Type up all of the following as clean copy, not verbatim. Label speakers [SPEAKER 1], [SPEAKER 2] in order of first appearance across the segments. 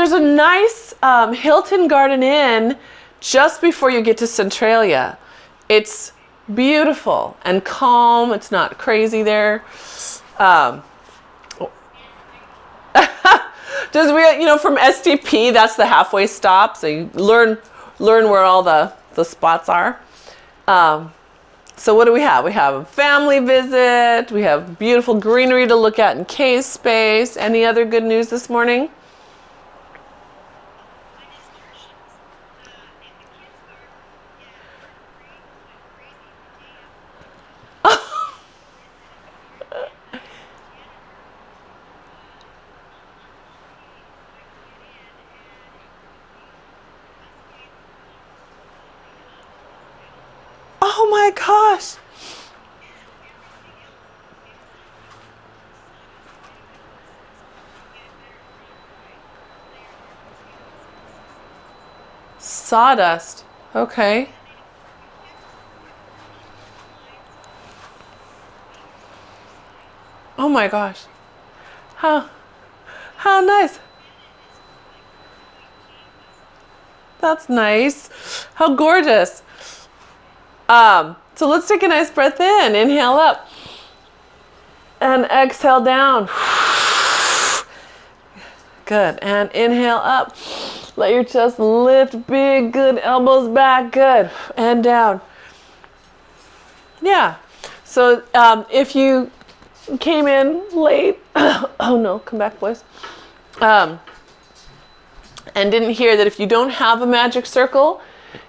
[SPEAKER 1] there's a nice Hilton Garden Inn just before you get to Centralia. It's beautiful and calm. It's not crazy there. Just from STP, that's the halfway stop. So you learn where all the spots are. So what do we have? We have a family visit. We have beautiful greenery to look at in Kay's space. Any other good news this morning? Oh my gosh. Sawdust. Okay. Oh my gosh. How nice. That's nice. How gorgeous. So let's take a nice breath in. Inhale up. And exhale down. Good. And inhale up. Let your chest lift big. Good. Elbows back. Good. And down. Yeah. So if you came in late, oh no, come back, boys. And didn't hear that if you don't have a magic circle,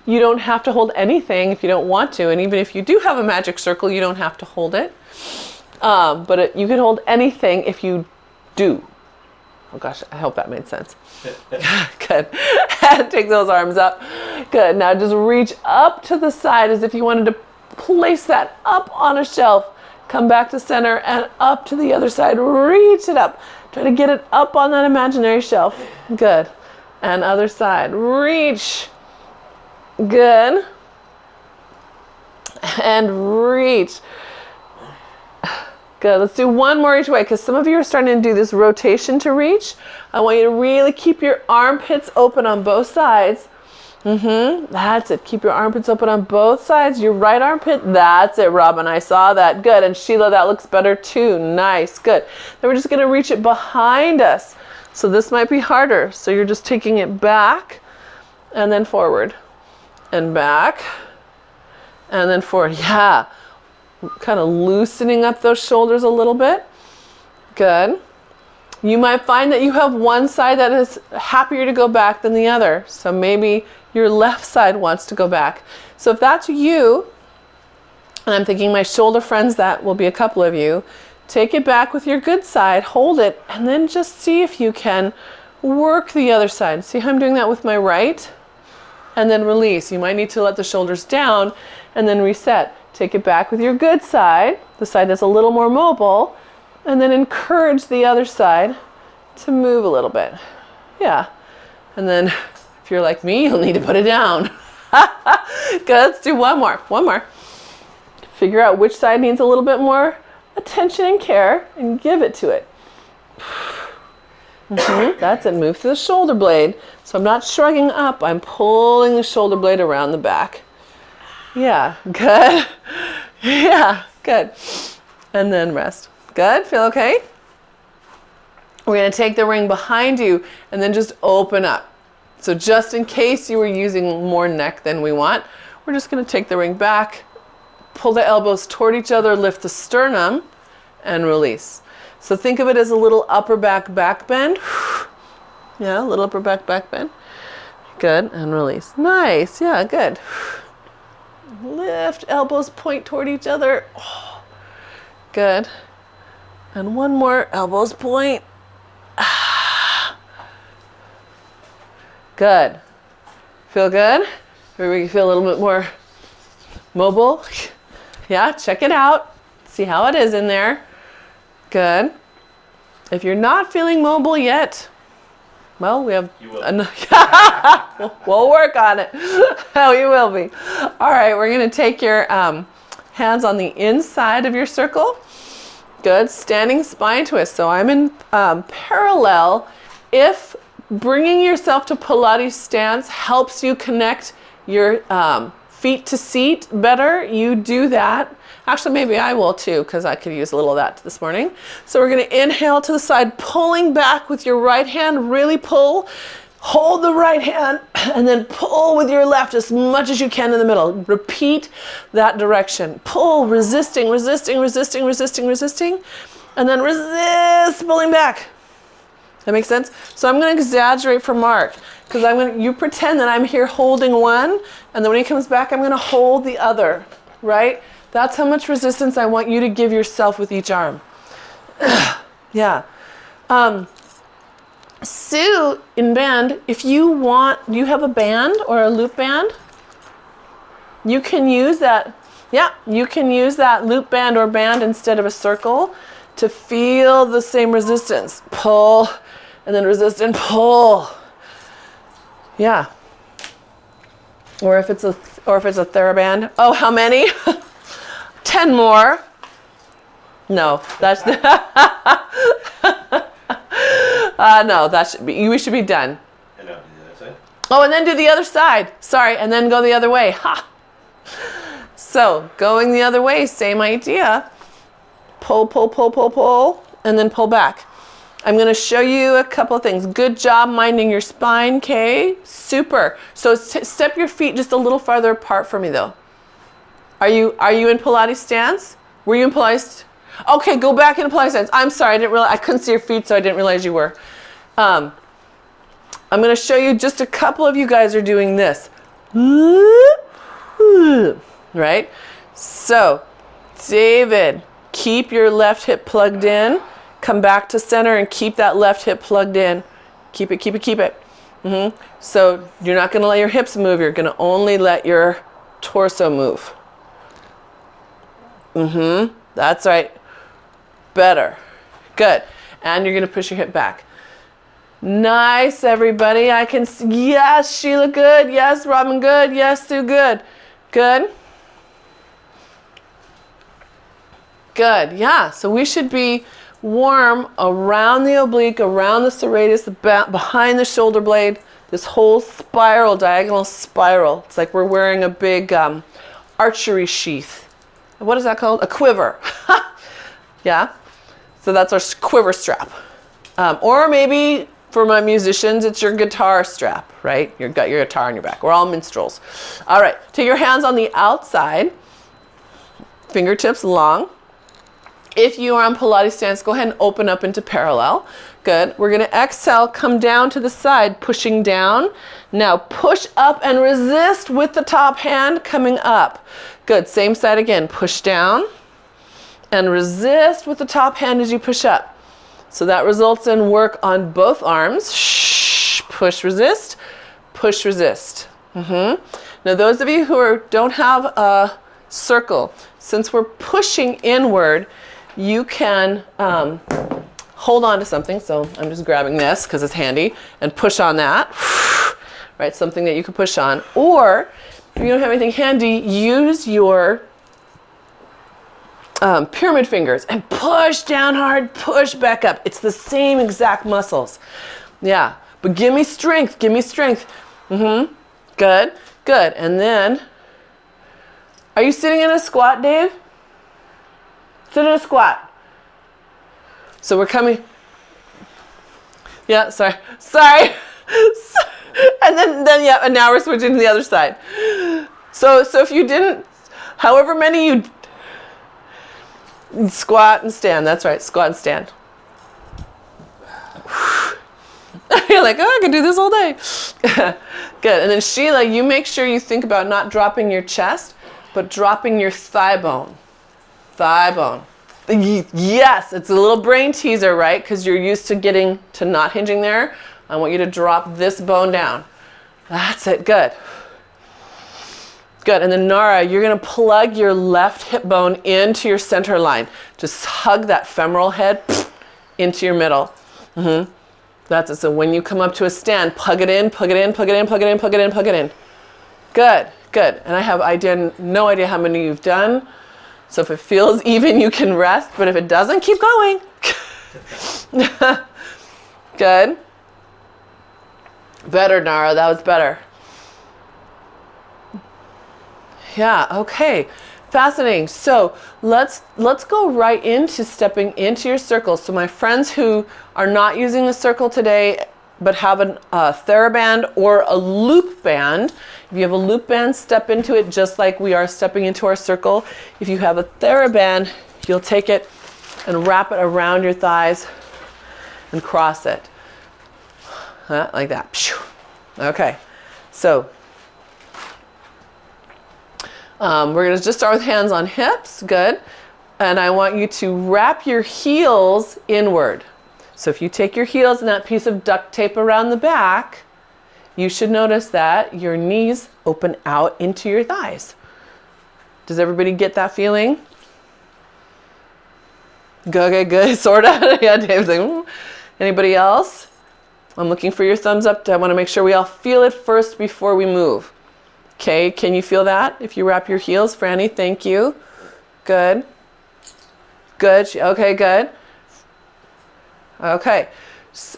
[SPEAKER 1] you don't have to hold anything if you don't want to. And even if you do have a magic circle, you don't have to hold it. But you can hold anything if you do. Oh gosh, I hope that made sense. Good. And take those arms up. Good. Now just reach up to the side as if you wanted to place that up on a shelf. Come back to center and up to the other side. Reach it up. Try to get it up on that imaginary shelf. Good. And other side. Reach. Good. And reach. Good. Let's do one more each way because some of you are starting to do this rotation to reach. I want you to really keep your armpits open on both sides. That's it. Keep your armpits open on both sides. Your right armpit. That's it, Robin. I saw that. Good. And Sheila, that looks better too. Nice. Good. Then we're just going to reach it behind us. So this might be harder. So you're just taking it back and then forward. And back, and then forward. Yeah, kind of loosening up those shoulders a little bit. Good. You might find that you have one side that is happier to go back than the other. So maybe your left side wants to go back. So if that's you, and I'm thinking my shoulder friends, that will be a couple of you, take it back with your good side, hold it, and then just see if you can work the other side. See how I'm doing that with my right? And then release. You might need to let the shoulders down and then reset. Take it back with your good side, the side that's a little more mobile, and then encourage the other side to move a little bit. Yeah. And then if you're like me, you'll need to put it down. Good. Let's do one more. One more. Figure out which side needs a little bit more attention and care and give it to it. That's it. Move to the shoulder blade. So I'm not shrugging up. I'm pulling the shoulder blade around the back. Yeah. Good. Yeah. Good. And then rest. Good. Feel okay? We're going to take the ring behind you and then just open up. So just in case you were using more neck than we want, we're just going to take the ring back, pull the elbows toward each other, lift the sternum, and release. So think of it as a little upper back bend. Yeah, a little upper back bend. Good, and release. Nice, yeah, good. Lift, elbows point toward each other. Oh, good. And one more, elbows point. Good. Feel good? Maybe you feel a little bit more mobile. Yeah, check it out. See how it is in there. Good. If you're not feeling mobile yet, well, we have we'll work on it. Oh, you will be. All right, we're going to take your hands on the inside of your circle. Good. Standing spine twist. So I'm in parallel. If bringing yourself to Pilates stance helps you connect your feet to seat better. You do that. Actually, maybe I will too, because I could use a little of that this morning. So we're going to inhale to the side, pulling back with your right hand, really pull. Hold the right hand and then pull with your left as much as you can in the middle. Repeat that direction. Pull, resisting, resisting, resisting, resisting, resisting, and then resist, pulling back. That makes sense? So I'm going to exaggerate for Mark, because you pretend that I'm here holding one, and then when he comes back, I'm going to hold the other, right? That's how much resistance I want you to give yourself with each arm. Yeah. Sue in band, if you want, do you have a band or a loop band? You can use that. Yeah, you can use that loop band or band instead of a circle to feel the same resistance. Pull and then resist and pull. Yeah. Or if it's a TheraBand. Oh, how many? 10 more. No, that's no, that should be. We should be done.
[SPEAKER 2] And now do the other side.
[SPEAKER 1] Oh, and then do the other side. Sorry, and then go the other way. Ha. So going the other way, same idea. Pull, pull, pull, pull, pull, and then pull back. I'm going to show you a couple of things. Good job minding your spine, Kay. Super. So step your feet just a little farther apart for me, though. Are you in Pilates stance? Were you in Pilates? Okay, go back into Pilates stance. I'm sorry, I couldn't see your feet, so I didn't realize you were. I'm going to show you just a couple of you guys are doing this. Right? So, David, keep your left hip plugged in. Come back to center and keep that left hip plugged in. Keep it, keep it, keep it. So you're not going to let your hips move. You're going to only let your torso move. That's right. Better. Good. And you're going to push your hip back. Nice, everybody. I can see. Yes, Sheila, good. Yes, Robin, good. Yes, Sue, good. Good. Good. Yeah. So we should be warm around the oblique, around the serratus, behind the shoulder blade. This whole spiral, diagonal spiral. It's like we're wearing a big archery sheath. What is that called? A quiver. Yeah. So that's our quiver strap. Or maybe for my musicians, it's your guitar strap, right? You've got your guitar on your back. We're all minstrels. All right. Take your hands on the outside. Fingertips long. If you are on Pilates stance, go ahead and open up into parallel. Good. We're going to exhale, come down to the side, pushing down. Now push up and resist with the top hand coming up. Good. Same side again. Push down and resist with the top hand as you push up. So that results in work on both arms. Shh. Push, resist. Push, resist. Now those of you who don't have a circle, since we're pushing inward, you can hold on to something. So I'm just grabbing this because it's handy and push on that. Right, something that you can push on. Or if you don't have anything handy, use your pyramid fingers and push down hard, push back up. It's the same exact muscles. Yeah, but give me strength, give me strength. Good, good. And then, are you sitting in a squat, Dave? Sit in a squat. So we're coming. Yeah, sorry. And then yeah, and now we're switching to the other side. So if you didn't, however many you squat and stand. That's right, squat and stand. You're like, oh, I could do this all day. Good. And then Sheila, you make sure you think about not dropping your chest, but dropping your thigh bone. Thigh bone. Yes, it's a little brain teaser, right? Because you're used to getting to not hinging there. I want you to drop this bone down. That's it. Good. Good. And then Nara, you're going to plug your left hip bone into your center line. Just hug that femoral head into your middle. That's it. So when you come up to a stand, plug it in, plug it in, plug it in, plug it in, plug it in, plug it in. Good. Good. And I have no idea how many you've done. So if it feels even, you can rest. But if it doesn't, keep going. Good. Better, Nara, that was better. Yeah, okay. Fascinating. So let's go right into stepping into your circle. So my friends who are not using the circle today but have a TheraBand or a loop band, if you have a loop band, step into it just like we are stepping into our circle. If you have a TheraBand, you'll take it and wrap it around your thighs and cross it. Like that. Okay, so we're going to just start with hands on hips. Good. And I want you to wrap your heels inward. So if you take your heels and that piece of duct tape around the back, you should notice that your knees open out into your thighs. Does everybody get that feeling? Good, sort of. Yeah, Dave's like, Anybody else? I'm looking for your thumbs up. I want to make sure we all feel it first before we move. Okay, can you feel that? If you wrap your heels, Franny, thank you. Good. Good. Okay, good. Okay.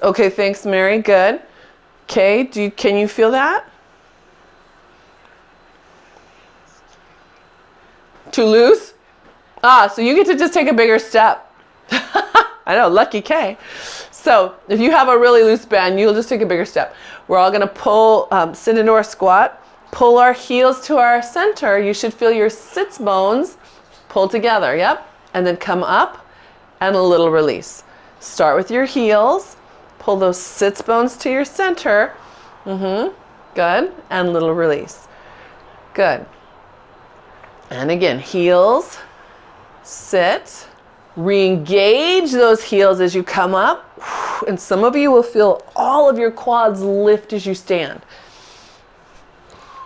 [SPEAKER 1] Okay, thanks, Mary. Good. Okay, can you feel that? Too loose? So you get to just take a bigger step. I know, lucky Kay. So if you have a really loose band, you'll just take a bigger step. We're all going to pull, sit into our squat, pull our heels to our center. You should feel your sits bones pull together. Yep. And then come up and a little release. Start with your heels. Pull those sits bones to your center. Good. And little release. Good. And again, heels, sit, re-engage those heels as you come up. And some of you will feel all of your quads lift as you stand.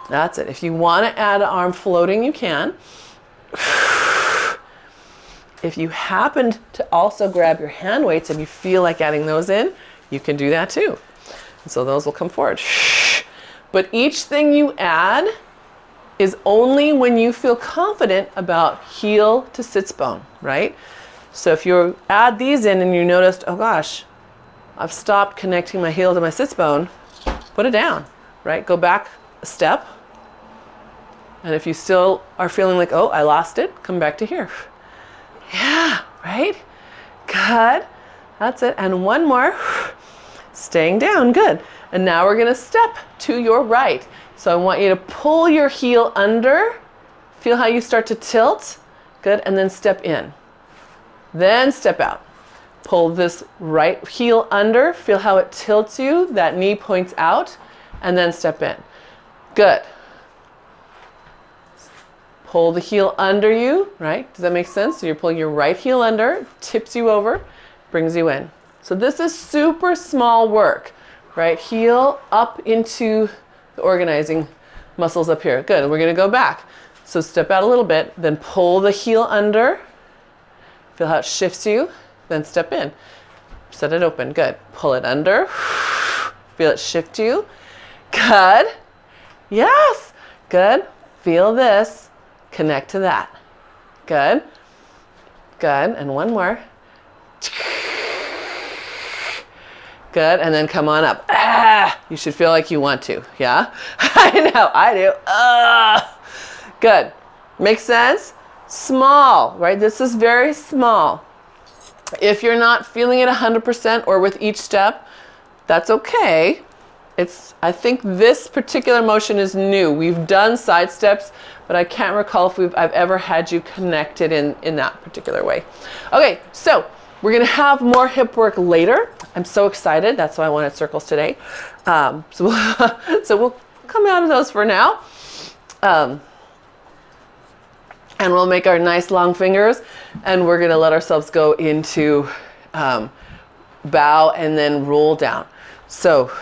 [SPEAKER 1] That's it. If you want to add an arm floating, you can. If you happen to also grab your hand weights and you feel like adding those in, you can do that too. And so those will come forward. But each thing you add is only when you feel confident about heel to sits bone, right? So if you add these in and you noticed, oh gosh, I've stopped connecting my heel to my sits bone, put it down, right? Go back a step. And if you still are feeling like, oh, I lost it, come back to here. Yeah, right? Good. That's it. And one more. Staying down. Good. And now we're going to step to your right. So I want you to pull your heel under. Feel how you start to tilt. Good. And then step in. Then step out. Pull this right heel under. Feel how it tilts you. That knee points out. And then step in. Good. Pull the heel under you, right? Does that make sense? So you're pulling your right heel under, tips you over, brings you in. So this is super small work, right? Heel up into the organizing muscles up here. Good. We're going to go back. So step out a little bit, then pull the heel under. Feel how it shifts you, then step in. Set it open. Good. Pull it under. Feel it shift you. Good. Yes. Good. Feel this. Connect to that. Good. Good. And one more. Good. And then come on up. You should feel like you want to. Yeah? I know. I do. Good. Makes sense? Small, right? This is very small. If you're not feeling it 100% or with each step, that's okay. I think this particular motion is new. We've done side steps, but I can't recall if I've ever had you connected in that particular way. Okay, so we're gonna have more hip work later. I'm so excited. That's why I wanted circles today. So we'll come out of those for now. And we'll make our nice long fingers, and we're gonna let ourselves go into bow and then roll down. So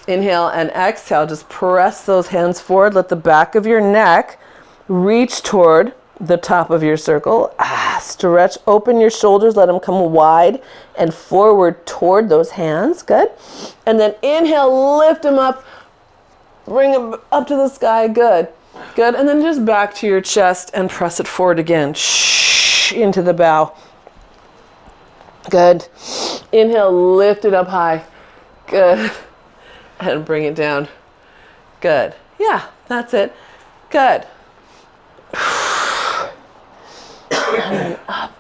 [SPEAKER 1] inhale and exhale, just press those hands forward. Let the back of your neck reach toward the top of your circle. Stretch, open your shoulders, let them come wide and forward toward those hands. Good. And then inhale, lift them up, bring them up to the sky. Good. Good. And then just back to your chest and press it forward again. Into the bow. Good. Inhale, lift it up high. Good. And bring it down. Good. Yeah, that's it. Good. And then up.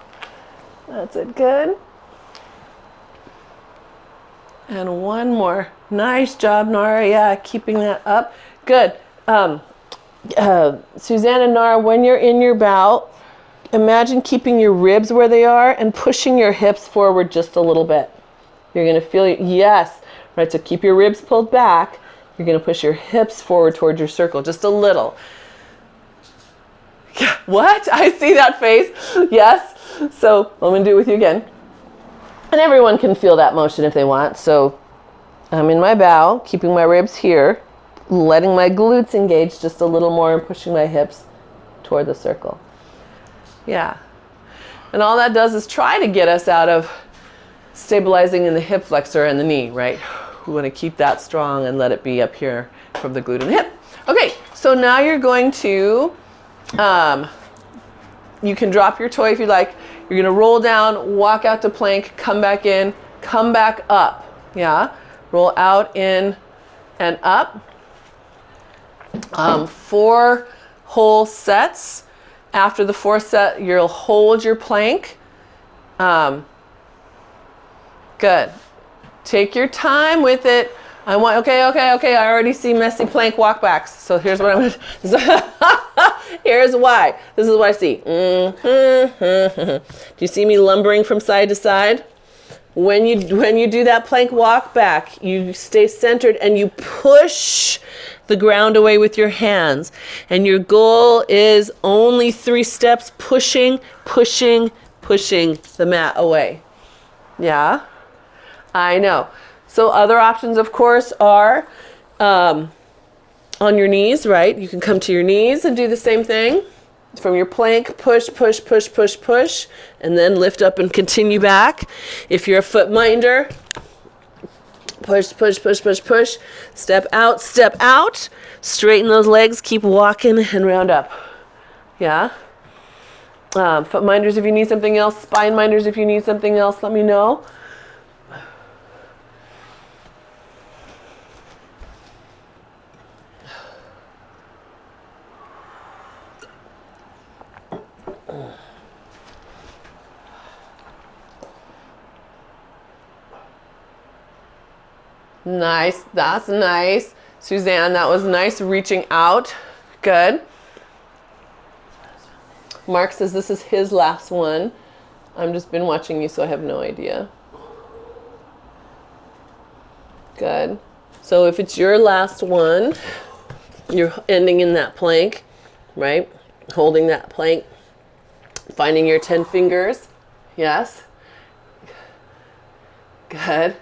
[SPEAKER 1] That's it. Good. And one more. Nice job, Nara. Yeah, keeping that up. Good. Suzanne and Nara, when you're in your bow, imagine keeping your ribs where they are and pushing your hips forward just a little bit. You're going to feel, yes, right, so keep your ribs pulled back. You're going to push your hips forward towards your circle, just a little. What? I see that face. Yes. So I'm going to do it with you again. And everyone can feel that motion if they want. So I'm in my bow, keeping my ribs here, letting my glutes engage just a little more and pushing my hips toward the circle. Yeah. And all that does is try to get us out of stabilizing in the hip flexor and the knee, right? We want to keep that strong and let it be up here from the glute and the hip. Okay, so now you're going to, you can drop your toy if you like. You're going to roll down, walk out to plank, come back in, come back up. Yeah, roll out, in, and up. 4 whole sets. After the 4th set, you'll hold your plank. Good. Take your time with it. I want, okay. I already see messy plank walkbacks. So here's what I'm going to, here's why. This is what I see. Do you see me lumbering from side to side? When you do that plank walk back, you stay centered and you push the ground away with your hands. And your goal is only 3 steps, pushing the mat away. Yeah, I know. So other options, of course, are on your knees, right? You can come to your knees and do the same thing. From your plank, push, and then lift up and continue back. If you're a foot minder, push. Step out, straighten those legs, keep walking and round up. Yeah. Foot minders if you need something else, spine minders if you need something else, let me know. Nice, that's nice. Suzanne, that was nice reaching out. Good. Mark says this is his last one. I've just been watching you, so I have no idea. Good. So if it's your last one, you're ending in that plank, right? Holding that plank, finding your 10 fingers. Yes. Good.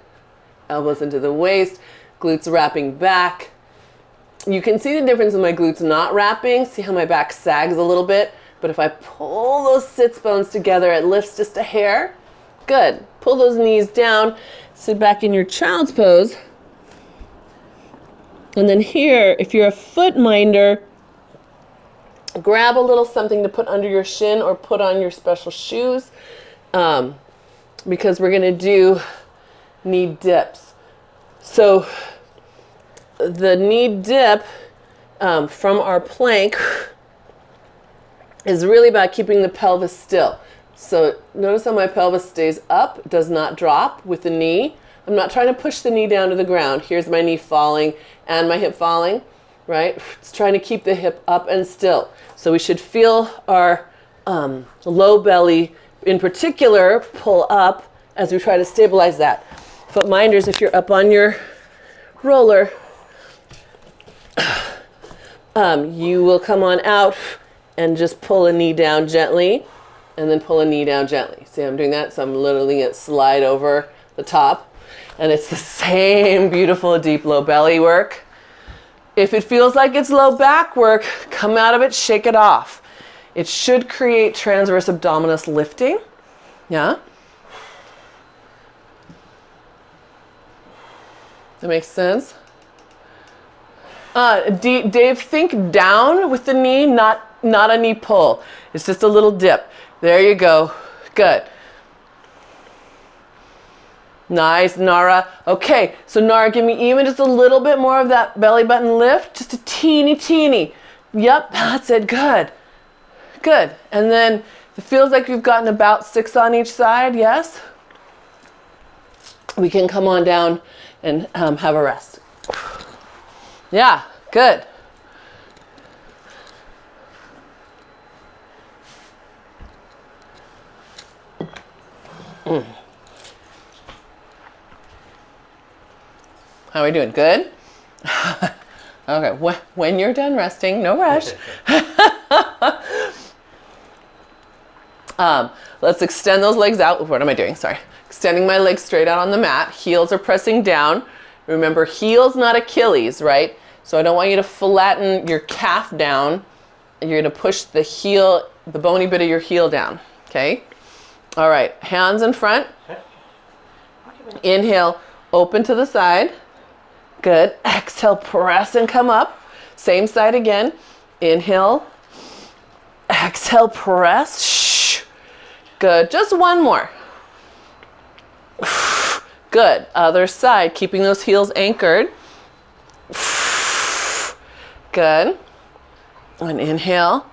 [SPEAKER 1] Elbows into the waist, glutes wrapping back. You can see the difference in my glutes not wrapping. See how my back sags a little bit? But if I pull those sits bones together, it lifts just a hair. Good. Pull those knees down, sit back in your child's pose. And then here, if you're a foot minder, grab a little something to put under your shin or put on your special shoes, because we're going to do knee dips. So the knee dip from our plank is really about keeping the pelvis still. So notice how my pelvis stays up, does not drop with the knee. I'm not trying to push the knee down to the ground. Here's my knee falling and my hip falling, right? It's trying to keep the hip up and still. So we should feel our low belly in particular pull up as we try to stabilize that. Foot minders, if you're up on your roller, you will come on out and just pull a knee down gently and then pull a knee down gently. See, I'm doing that, so I'm literally going to slide over the top. And it's the same beautiful deep low belly work. If it feels like it's low back work, come out of it, shake it off. It should create transverse abdominis lifting. Yeah? That makes sense? Dave, think down with the knee, not a knee pull. It's just a little dip. There you go. Good. Nice, Nara. Okay, so Nara, give me even just a little bit more of that belly button lift. Just a teeny. Yep, that's it. Good. Good. And then it feels like you've gotten about 6 on each side. Yes? We can come on down and have a rest. Yeah, good. How are we doing? Good? Okay, when you're done resting, no rush. Let's extend those legs out. What am I doing? Sorry. Extending my legs straight out on the mat. Heels are pressing down. Remember, heels, not Achilles, right? So I don't want you to flatten your calf down. You're going to push the heel, the bony bit of your heel down. Okay? All right. Hands in front. Inhale, open to the side. Good. Exhale, press and come up. Same side again. Inhale. Exhale, press. Shh. Good. Just one more. Good. Other side. Keeping those heels anchored. Good. And inhale.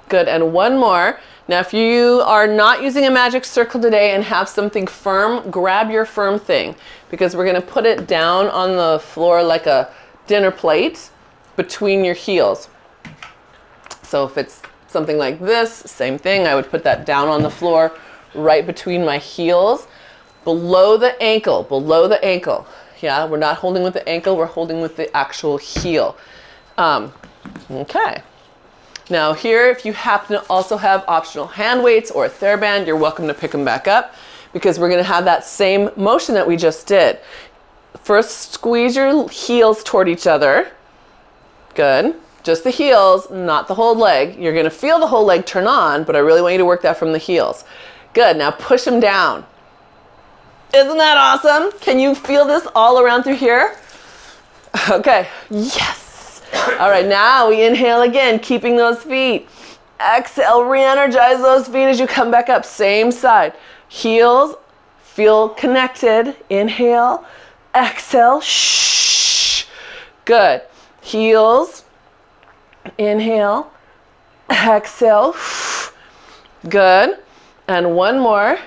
[SPEAKER 1] Good. And one more. Now, if you are not using a magic circle today and have something firm, grab your firm thing, because we're going to put it down on the floor like a dinner plate between your heels. So if it's something like this, same thing. I would put that down on the floor right between my heels, below the ankle, below the ankle. Yeah, we're not holding with the ankle, we're holding with the actual heel. Okay. Now here, if you happen to also have optional hand weights or a TheraBand, you're welcome to pick them back up, because we're going to have that same motion that we just did. First, squeeze your heels toward each other. Good. Just the heels, not the whole leg. You're going to feel the whole leg turn on, but I really want you to work that from the heels. Good. Now push them down. Isn't that awesome? Can you feel this all around through here? Okay. Yes. All right, now we inhale again, keeping those feet. Exhale, re-energize those feet as you come back up. Same side. Heels, feel connected. Inhale, exhale, shh. Good. Heels, inhale, exhale. Good. And one more.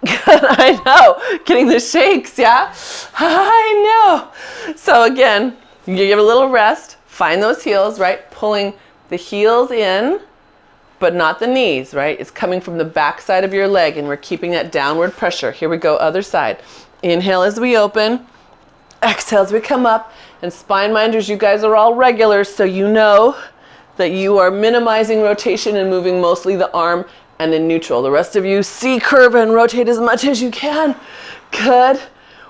[SPEAKER 1] Good, I know. Getting the shakes, yeah? I know. So again, you give a little rest, find those heels, right? Pulling the heels in, but not the knees, right? It's coming from the back side of your leg, and we're keeping that downward pressure. Here we go, other side. Inhale as we open, exhale as we come up, and spine minders, you guys are all regulars, so you know that you are minimizing rotation and moving mostly the arm and in neutral. The rest of you, C-curve and rotate as much as you can. Good.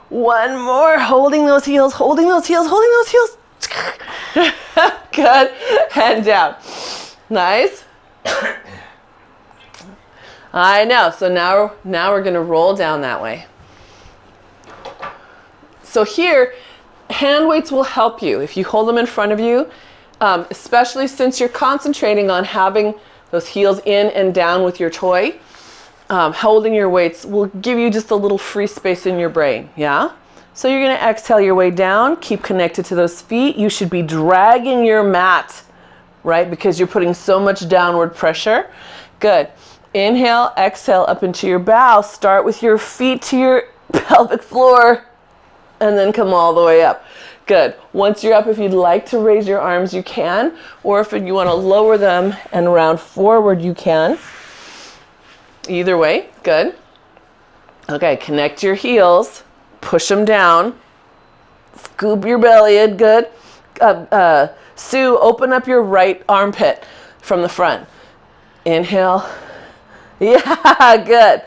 [SPEAKER 1] One more, holding those heels, holding those heels, holding those heels. Good, and down. Nice. I know, so now we're gonna roll down that way. So here, hand weights will help you if you hold them in front of you, especially since you're concentrating on having those heels in and down with your toy. Holding your weights will give you just a little free space in your brain, yeah? So you're gonna exhale your way down, keep connected to those feet. You should be dragging your mat, right? Because you're putting so much downward pressure. Good. Inhale, exhale up into your bow. Start with your feet to your pelvic floor, and then come all the way up. Good. Once you're up, if you'd like to raise your arms, you can, or if you wanna lower them and round forward, you can. Either way, good. Okay, connect your heels, push them down, scoop your belly in, good. Sue, open up your right armpit from the front. Inhale. Yeah, good.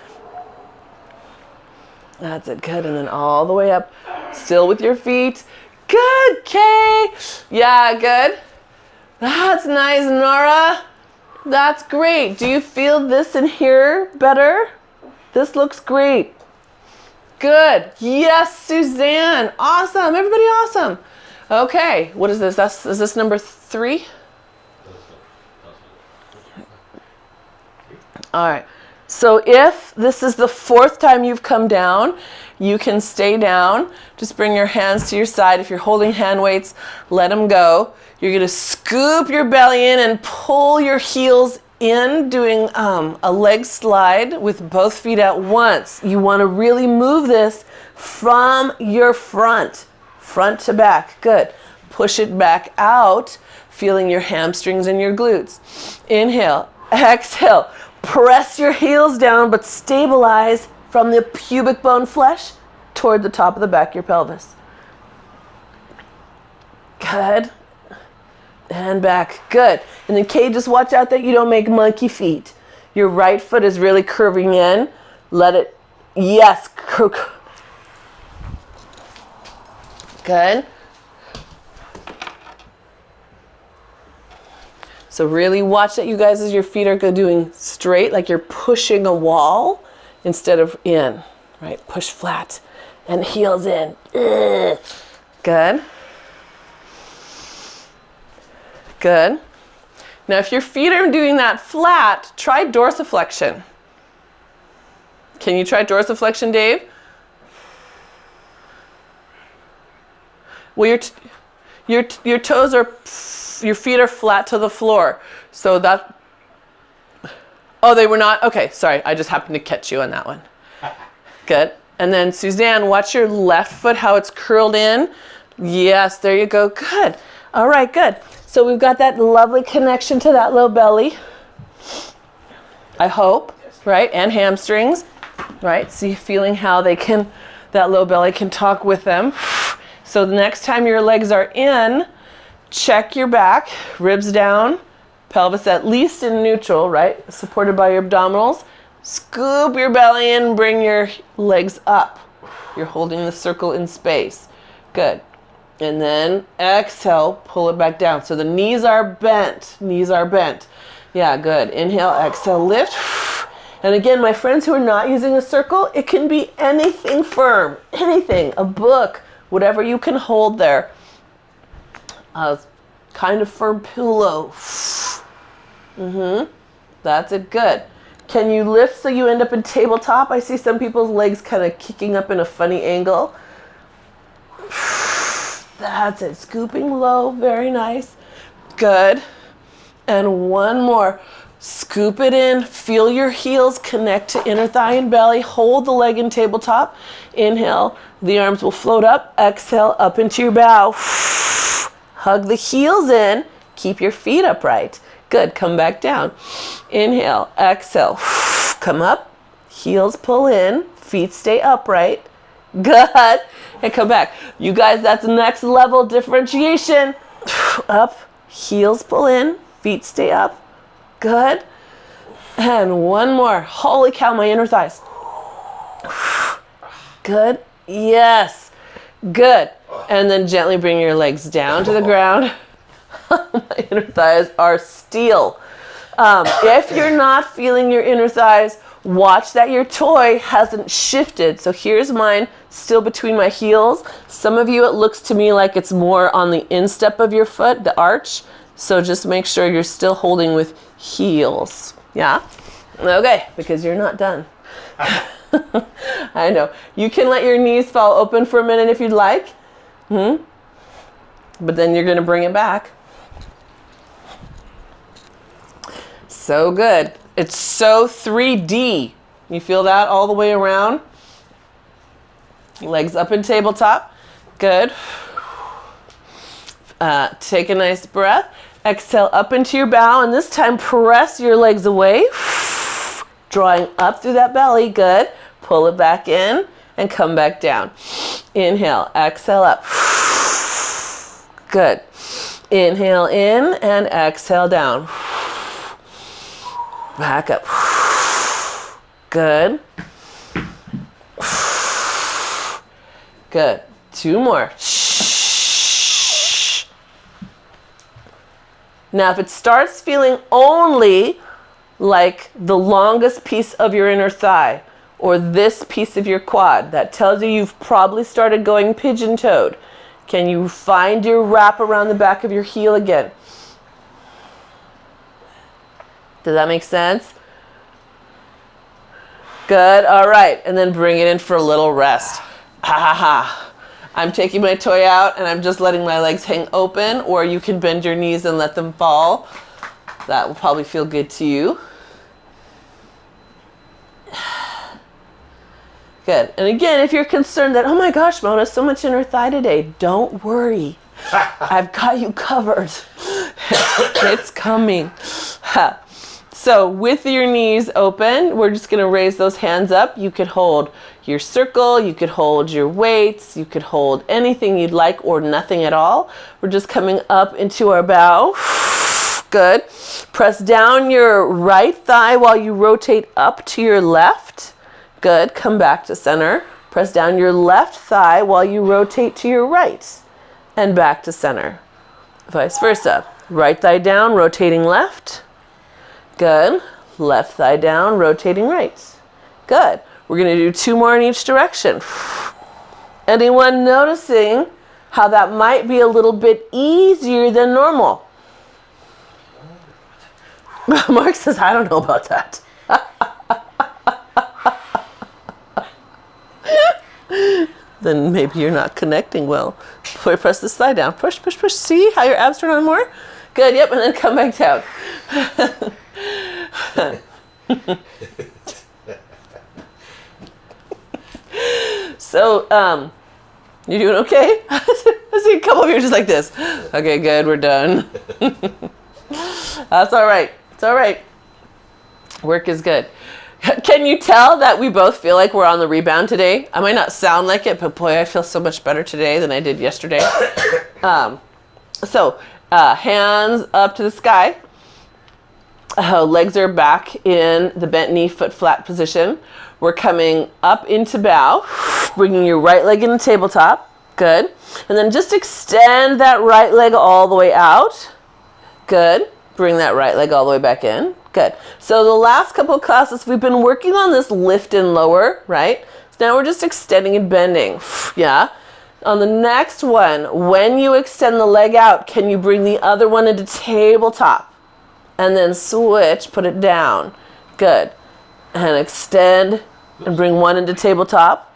[SPEAKER 1] That's it, good. And then all the way up, still with your feet. Good, Kay. Yeah, good. That's nice, Nora. That's great. Do you feel this in here better? This looks great. Good. Yes, Suzanne. Awesome. Everybody awesome. Okay. What is this? Is this number 3? All right. So if this is the 4th time you've come down, you can stay down. Just bring your hands to your side. If you're holding hand weights, let them go. You're going to scoop your belly in and pull your heels in, doing a leg slide with both feet at once. You want to really move this from your front to back. Good. Push it back out, feeling your hamstrings and your glutes. Inhale, exhale. Press your heels down, but stabilize from the pubic bone flesh toward the top of the back of your pelvis. Good. And back. Good. And then Kay, just watch out that you don't make monkey feet. Your right foot is really curving in. Let it, yes. Good. So really watch that you guys as your feet are doing straight, like you're pushing a wall instead of in, right? Push flat and heels in. Ugh. Good. Good. Now if your feet are doing that flat, try dorsiflexion. Can you try dorsiflexion, Dave? Well, your toes are, your feet are flat to the floor. So that, oh, they were not? Okay, sorry. I just happened to catch you on that one. Good. And then Suzanne, watch your left foot, how it's curled in. Yes, there you go. Good. All right, good. So we've got that lovely connection to that low belly. I hope, right? And hamstrings, right? See, feeling how they can, that low belly can talk with them. So the next time your legs are in, check your back, ribs down, pelvis at least in neutral, right? Supported by your abdominals. Scoop your belly in, bring your legs up. You're holding the circle in space. Good. And then exhale, pull it back down. So the knees are bent. Knees are bent. Yeah, good. Inhale, exhale, lift. And again, my friends who are not using a circle, it can be anything firm. Anything. A book. Whatever you can hold there. A kind of firm pillow. That's it. Good. Can you lift so you end up in tabletop? I see some people's legs kind of kicking up in a funny angle. That's it. Scooping low. Very nice. Good. And one more. Scoop it in. Feel your heels connect to inner thigh and belly. Hold the leg in tabletop. Inhale. The arms will float up. Exhale. Up into your bow. Hug the heels in. Keep your feet upright. Good. Come back down. Inhale. Exhale. Come up. Heels pull in. Feet stay upright. Good. And come back. You guys, that's next level differentiation. Up. Heels pull in. Feet stay up. Good. And one more. Holy cow, my inner thighs. Good. Yes. Good. And then gently bring your legs down to the ground. My inner thighs are steel. If you're not feeling your inner thighs, watch that your toy hasn't shifted. So here's mine, still between my heels. Some of you, it looks to me like it's more on the instep of your foot, the arch. So just make sure you're still holding with heels. Yeah? Okay, because you're not done. I know. You can let your knees fall open for a minute if you'd like. But then you're going to bring it back. So good. It's so 3D. You feel that all the way around? Legs up in tabletop. Good. Take a nice breath. Exhale up into your bow, and this time press your legs away. Drawing up through that belly. Good. Pull it back in and come back down. Inhale. Exhale up. Good. Inhale in and exhale down. Back up. Good. Good. Two more. Now, if it starts feeling only like the longest piece of your inner thigh or this piece of your quad, that tells you you've probably started going pigeon-toed. Can you find your wrap around the back of your heel again? Does that make sense? Good. All right. And then bring it in for a little rest. Ha ha ha. I'm taking my toy out and I'm just letting my legs hang open, or you can bend your knees and let them fall. That will probably feel good to you. Good. And again, if you're concerned that, oh my gosh, Mona, so much inner thigh today, don't worry. I've got you covered. It's coming. So with your knees open, we're just going to raise those hands up. You could hold your circle, you could hold your weights, you could hold anything you'd like or nothing at all. We're just coming up into our bow. Good. Press down your right thigh while you rotate up to your left. Good. Come back to center. Press down your left thigh while you rotate to your right and back to center. Vice versa. Right thigh down, rotating left. Good. Left thigh down, rotating right. Good. We're going to do 2 more in each direction. Anyone noticing how that might be a little bit easier than normal? Mark says, I don't know about that. Then maybe you're not connecting well. Press this thigh down. Push, push, push. See how your abs turn on more? Good. Yep. And then come back down. So, you doing okay? I see a couple of you just like this. Okay, good. We're done. That's all right. It's all right. Work is good. Can you tell that we both feel like we're on the rebound today? I might not sound like it, but boy, I feel so much better today than I did yesterday. Hands up to the sky. Legs are back in the bent knee, foot flat position. We're coming up into bow, bringing your right leg in the tabletop. Good. And then just extend that right leg all the way out. Good. Bring that right leg all the way back in. Good. So the last couple of classes, we've been working on this lift and lower, right? So now we're just extending and bending. Yeah. On the next one, when you extend the leg out, can you bring the other one into tabletop? And then switch, put it down. Good. And extend and bring one into tabletop.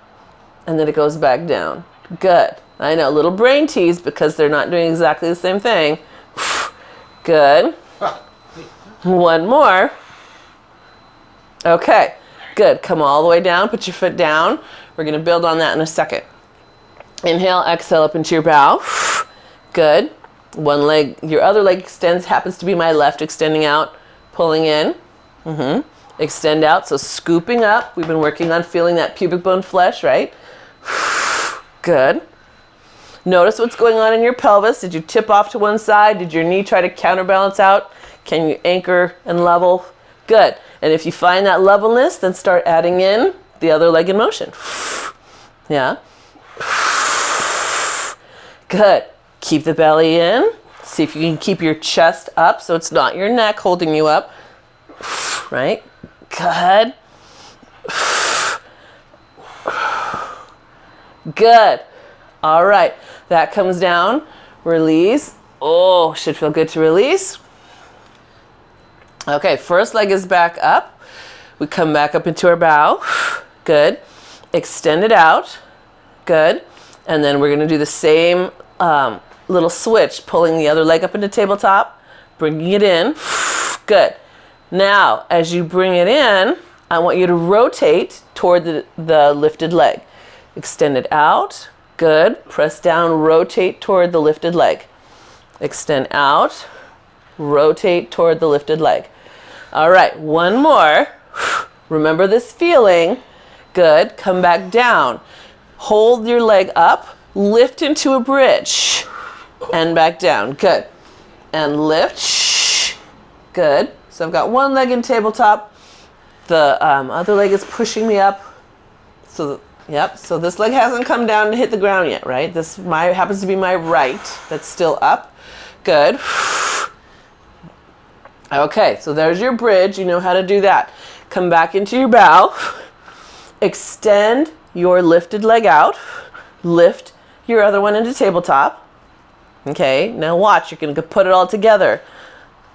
[SPEAKER 1] And then it goes back down. Good. I know, little brain tease because they're not doing exactly the same thing. Good. One more. Okay, good. Come all the way down. Put your foot down. We're going to build on that in a second. Inhale, exhale up into your bow. Good. One leg, your other leg extends, happens to be my left, extending out, pulling in. Extend out, so scooping up. We've been working on feeling that pubic bone flesh, right? Good. Notice what's going on in your pelvis. Did you tip off to one side? Did your knee try to counterbalance out? Can you anchor and level? Good. And if you find that levelness, then start adding in the other leg in motion. Yeah. Good. Keep the belly in. See if you can keep your chest up so it's not your neck holding you up. Right? Good. Good. All right. That comes down. Release. Oh, should feel good to release. Okay, first leg is back up. We come back up into our bow. Good. Extend it out. Good. And then we're going to do the same little switch, pulling the other leg up into tabletop, bringing it in. Good. Now, as you bring it in, I want you to rotate toward the lifted leg. Extend it out. Good. Press down, rotate toward the lifted leg. Extend out. Rotate toward the lifted leg. All right, one more. Remember this feeling. Good. Come back down. Hold your leg up. Lift into a bridge. And back down. Good. And lift. Good. So I've got one leg in tabletop. The other leg is pushing me up. So, yep. So this leg hasn't come down to hit the ground yet, right? This happens to be my right. That's still up. Good. Okay, so there's your bridge. You know how to do that. Come back into your bow. Extend your lifted leg out. Lift your other one into tabletop. Okay, now watch. You're going to put it all together.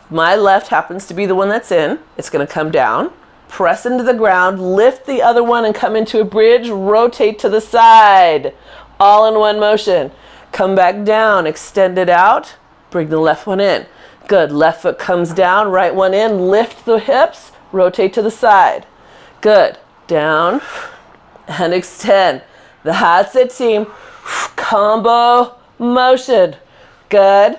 [SPEAKER 1] My left happens to be the one that's in. It's going to come down. press into the ground, lift the other one and come into a bridge, rotate to the side, all in one motion. Come back down, extend it out, bring the left one in. Good, left foot comes down, right one in, lift the hips, rotate to the side. Good, down and extend. That's it, team. Combo motion. Good,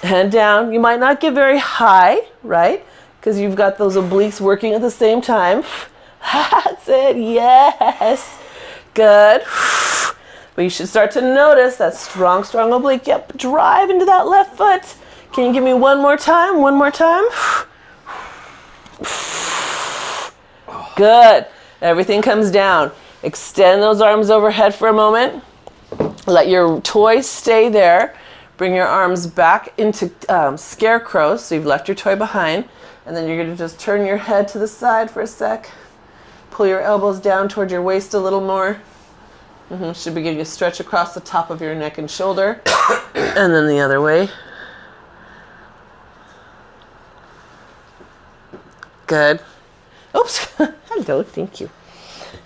[SPEAKER 1] and down. You might not get very high, right? Because you've got those obliques working at the same time. That's it, yes. Good. But you should start to notice that strong, strong oblique. Yep, drive into that left foot. Can you give me one more time? One more time. Good. Everything comes down. Extend those arms overhead for a moment. Let your toy stay there. Bring your arms back into scarecrow. So you've left your toy behind. And then you're going to just turn your head to the side for a sec. Pull your elbows down toward your waist a little more. Should be giving you a stretch across the top of your neck and shoulder. And then the other way. Good. Oops. Hello. Thank you.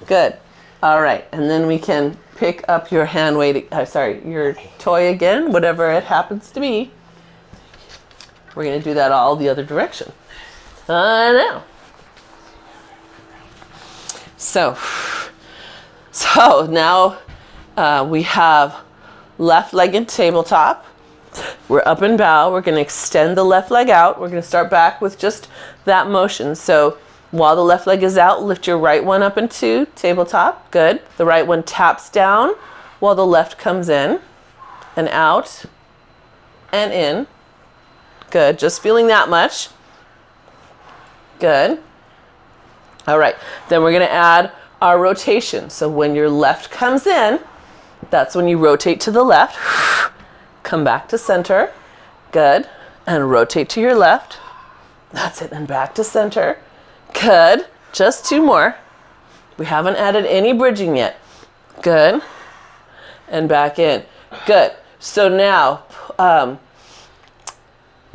[SPEAKER 1] Good. All right. And then we can pick up your hand weight. Your toy again, whatever it happens to be. We're going to do that all the other direction. Now. So now we have left leg in tabletop. We're up and bow. We're going to extend the left leg out. We're going to start back with just that motion. So while the left leg is out, lift your right one up into tabletop. Good. The right one taps down while the left comes in and out and in. Good. Just feeling that much. Good. All right. Then we're going to add our rotation. So when your left comes in, that's when you rotate to the left. Come back to center. Good. And rotate to your left. That's it. And back to center. Good. Just two more. We haven't added any bridging yet. Good. And back in. Good. So now,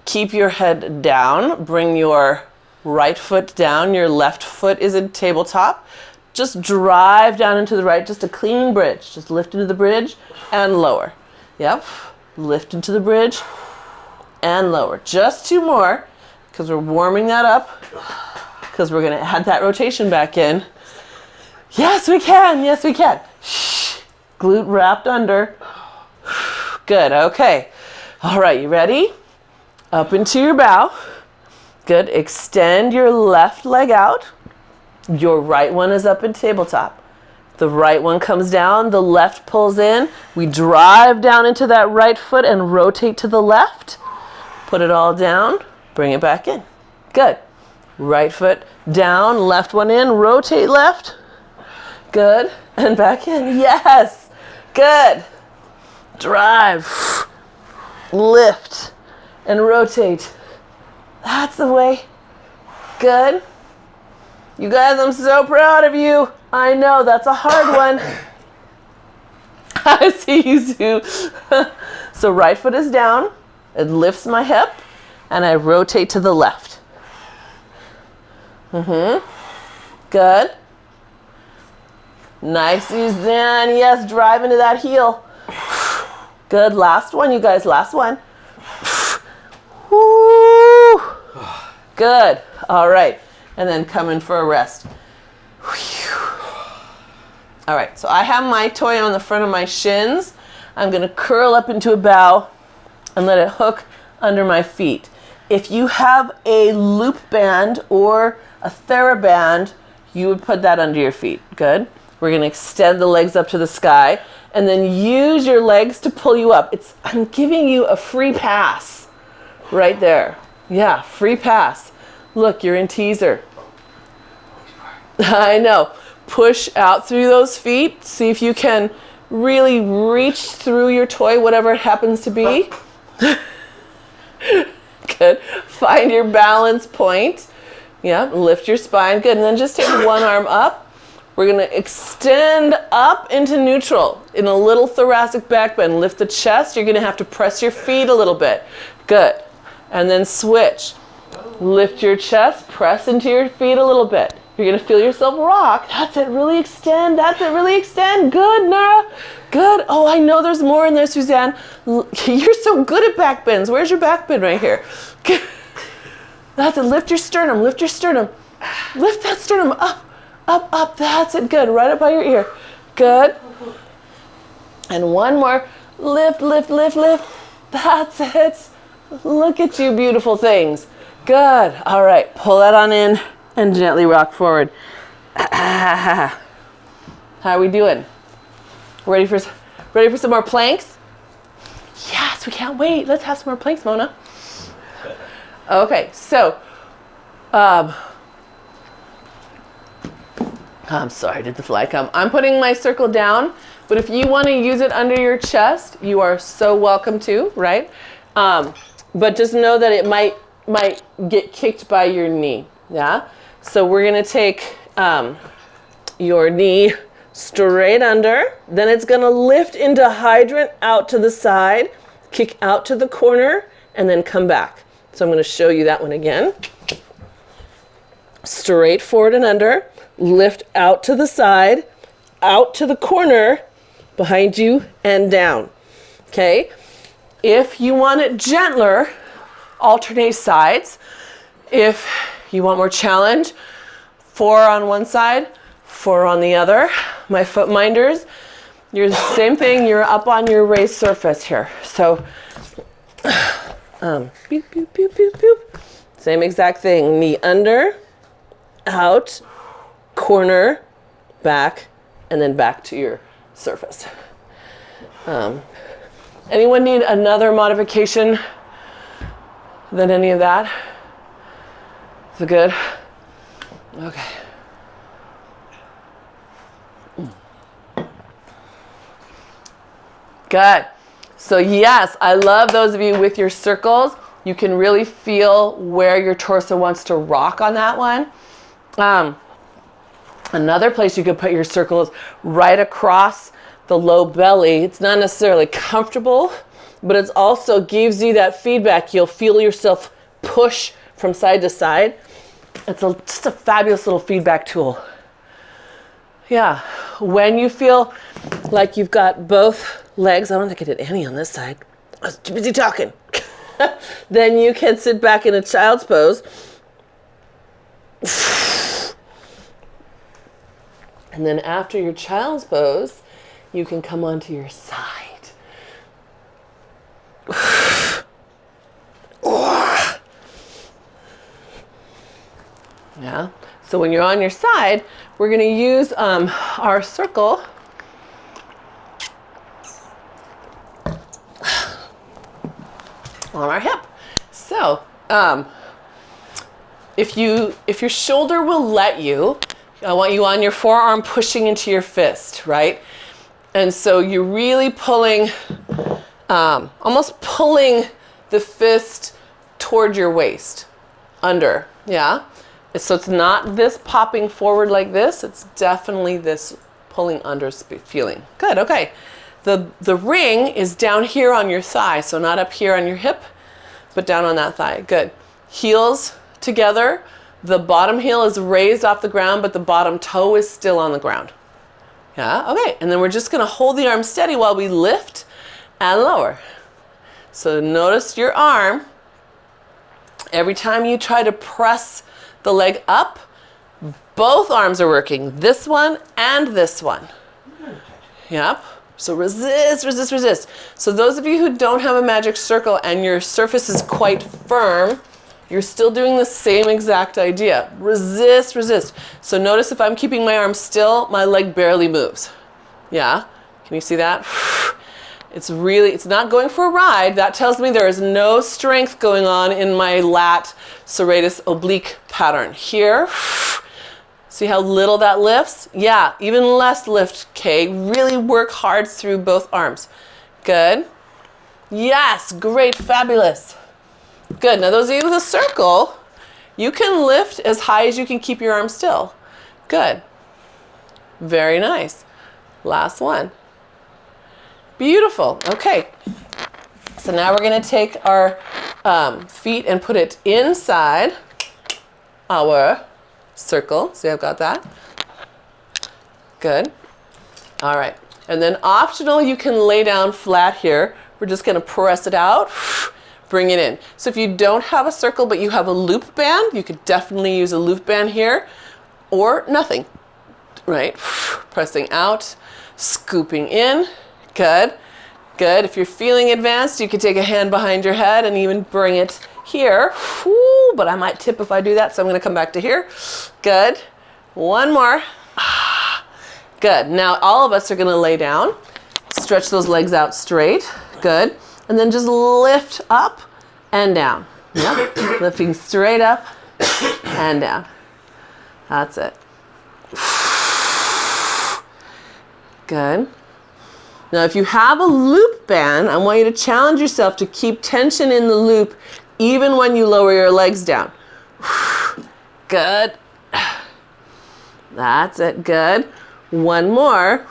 [SPEAKER 1] keep your head down. Bring your right foot down. Your left foot is in tabletop. Just drive down into the right. Just a clean bridge. Just lift into the bridge and lower. Yep. Lift into the bridge and lower. Just two more because we're warming that up. Because we're going to add that rotation back in. Yes, we can. Yes, we can. Glute wrapped under. Good. Okay. All right. You ready? Up into your bow. Good. Extend your left leg out. Your right one is up in tabletop. The right one comes down. The left pulls in. We drive down into that right foot and rotate to the left. Put it all down. Bring it back in. Good. Right foot down, left one in, rotate left. Good. And back in. Yes. Good. Drive. Lift. And rotate. That's the way. Good. You guys, I'm so proud of you. I know, that's a hard one. I see you too. So right foot is down. It lifts my hip. And I rotate to the left. Good. Nice, Suzanne. Yes, drive into that heel. Good. Last one, you guys. Last one. Woo. Good. All right. And then come in for a rest. All right. So I have my toy on the front of my shins. I'm going to curl up into a bow and let it hook under my feet. If you have a loop band or a TheraBand, you would put that under your feet. Good. We're going to extend the legs up to the sky and then use your legs to pull you up. I'm giving you a free pass right there. Yeah, free pass. Look, you're in teaser. I know. Push out through those feet. See if you can really reach through your toy, whatever it happens to be. Good. Find your balance point. Yeah, lift your spine. Good. And then just take one arm up. We're going to extend up into neutral in a little thoracic back bend. Lift the chest. You're going to have to press your feet a little bit. Good. And then switch. Lift your chest. Press into your feet a little bit. You're going to feel yourself rock. That's it. Really extend. That's it. Really extend. Good, Nara. Good. Oh, I know there's more in there, Suzanne. You're so good at back bends. Where's your back bend? Right here. That's it. Lift your sternum. Lift your sternum. Lift that sternum up, up, up. That's it. Good. Right up by your ear. Good. And one more. Lift, lift, lift, lift. That's it. Look at you, beautiful things. Good. All right. Pull that on in and gently rock forward. How are we doing? Ready for some more planks? Yes, we can't wait. Let's have some more planks, Mona. Okay, so, I'm sorry, did the fly come? I'm putting my circle down, but if you want to use it under your chest, you are so welcome to, right? But just know that it might get kicked by your knee, yeah? So we're going to take your knee straight under, then it's going to lift into hydrant out to the side, kick out to the corner, and then come back. So I'm going to show you that one again. Straight forward and under, lift out to the side, out to the corner, behind you, and down. Okay? If you want it gentler, alternate sides. If you want more challenge, 4 on one side, 4 on the other. My foot minders, you're the same thing, you're up on your raised surface here. So, boop, boop, boop, boop, boop. Same exact thing, knee under, out, corner, back, and then back to your surface. Anyone need another modification than any of that? Is it good? Okay. Good. So yes, I love those of you with your circles. You can really feel where your torso wants to rock on that one. Another place you could put your circles right across the low belly. It's not necessarily comfortable, but it also gives you that feedback. You'll feel yourself push from side to side. It's just a fabulous little feedback tool. Yeah, when you feel like you've got both legs, I don't think I did any on this side. I was too busy talking. Then you can sit back in a child's pose. And then after your child's pose, you can come onto your side. Yeah. So when you're on your side, we're going to use our circle on our hip. So if your shoulder will let you, I want you on your forearm pushing into your fist, right? And so you're really pulling, almost pulling the fist toward your waist, under, yeah? So it's not this popping forward like this, it's definitely this pulling under feeling. Good, okay. The ring is down here on your thigh, so not up here on your hip, but down on that thigh. Good. Heels together. The bottom heel is raised off the ground, but the bottom toe is still on the ground. Yeah, okay. And then we're just going to hold the arm steady while we lift and lower. So notice your arm. Every time you try to press the leg up, both arms are working. This one and this one. Yep. So resist, resist, resist. So those of you who don't have a magic circle and your surface is quite firm, you're still doing the same exact idea. Resist, resist. So notice if I'm keeping my arm still, my leg barely moves. Yeah? Can you see that? It's not going for a ride. That tells me there is no strength going on in my lat serratus oblique pattern. Here, see how little that lifts? Yeah, even less lift, Kay. Really work hard through both arms. Good. Yes, great, fabulous. Good. Now those of you with a circle, you can lift as high as you can keep your arm still. Good. Very nice. Last one. Beautiful. Okay. So now we're going to take our feet and put it inside our circle. See, I've got that. Good. All right. And then optional, you can lay down flat here. We're just going to press it out, bring it in. So if you don't have a circle, but you have a loop band, you could definitely use a loop band here, or nothing, right? Pressing out, scooping in. Good. Good. If you're feeling advanced, you could take a hand behind your head and even bring it here. Woo, but I might tip if I do that, so I'm going to come back to here. Good. One more. Good. Now all of us are going to lay down. Stretch those legs out straight. Good. And then just lift up and down. Yep. Lifting straight up and down. That's it. Good. Now if you have a loop band, I want you to challenge yourself to keep tension in the loop even when you lower your legs down. Good. That's it. Good. One more.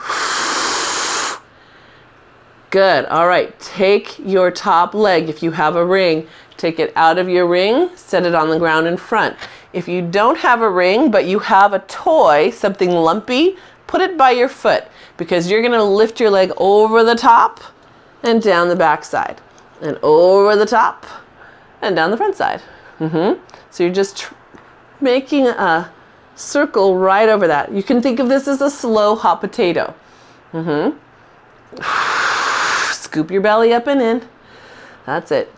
[SPEAKER 1] Good. All right. Take your top leg. If you have a ring, take it out of your ring, set it on the ground in front. If you don't have a ring, but you have a toy, something lumpy, put it by your foot, because you're going to lift your leg over the top and down the back side, and over the top and down the front side. So you're just making a circle right over that. You can think of this as a slow hot potato. Scoop your belly up and in. That's it.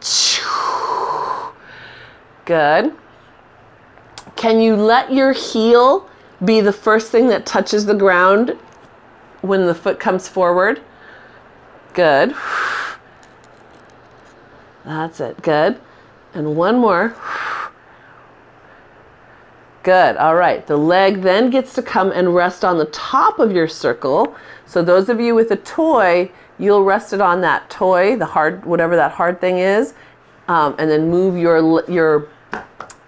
[SPEAKER 1] Good. Can you let your heel be the first thing that touches the ground when the foot comes forward? Good. That's it. Good. And one more. Good. All right. The leg then gets to come and rest on the top of your circle. So those of you with a toy, you'll rest it on that toy, the hard, whatever that hard thing is, and then move your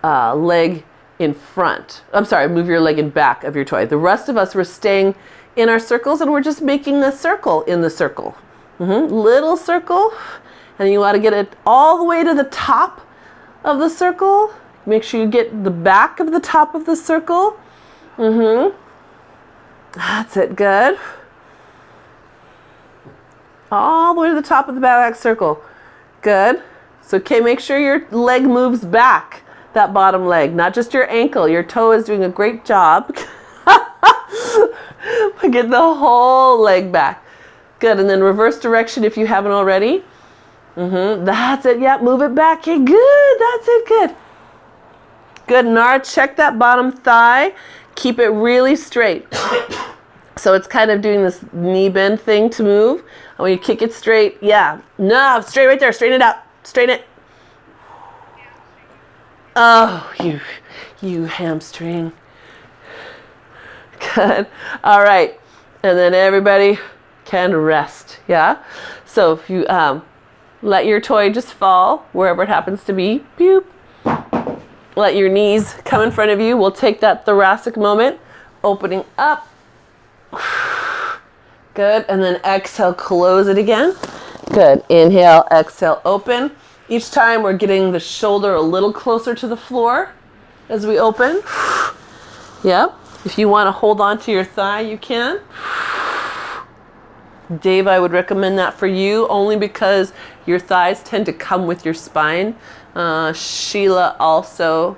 [SPEAKER 1] leg in front. I'm sorry, move your leg in back of your toy. The rest of us, we're staying in our circles and we're just making a circle in the circle. Little circle. And you want to get it all the way to the top of the circle. Make sure you get the back of the top of the circle. That's it. Good. All the way to the top of the back circle. Good. So, okay, make sure your leg moves back, that bottom leg, not just your ankle. Your toe is doing a great job. Get the whole leg back. Good. And then reverse direction if you haven't already. That's it. Yeah, move it back. Okay, good. That's it. Good. Good. Nara, check that bottom thigh. Keep it really straight. So it's kind of doing this knee bend thing to move. And when you kick it straight, yeah. No, straight right there. Straighten it out. Straighten it. Oh, you hamstring. Good. All right. And then everybody can rest. Yeah. So if you let your toy just fall wherever it happens to be. Boop. Let your knees come in front of you. We'll take that thoracic moment. Opening up. Good. And then exhale, close it again. Good. Inhale, exhale, open. Each time we're getting the shoulder a little closer to the floor as we open. Yep. If you want to hold on to your thigh, you can. Dave, I would recommend that for you only because your thighs tend to come with your spine. Sheila also.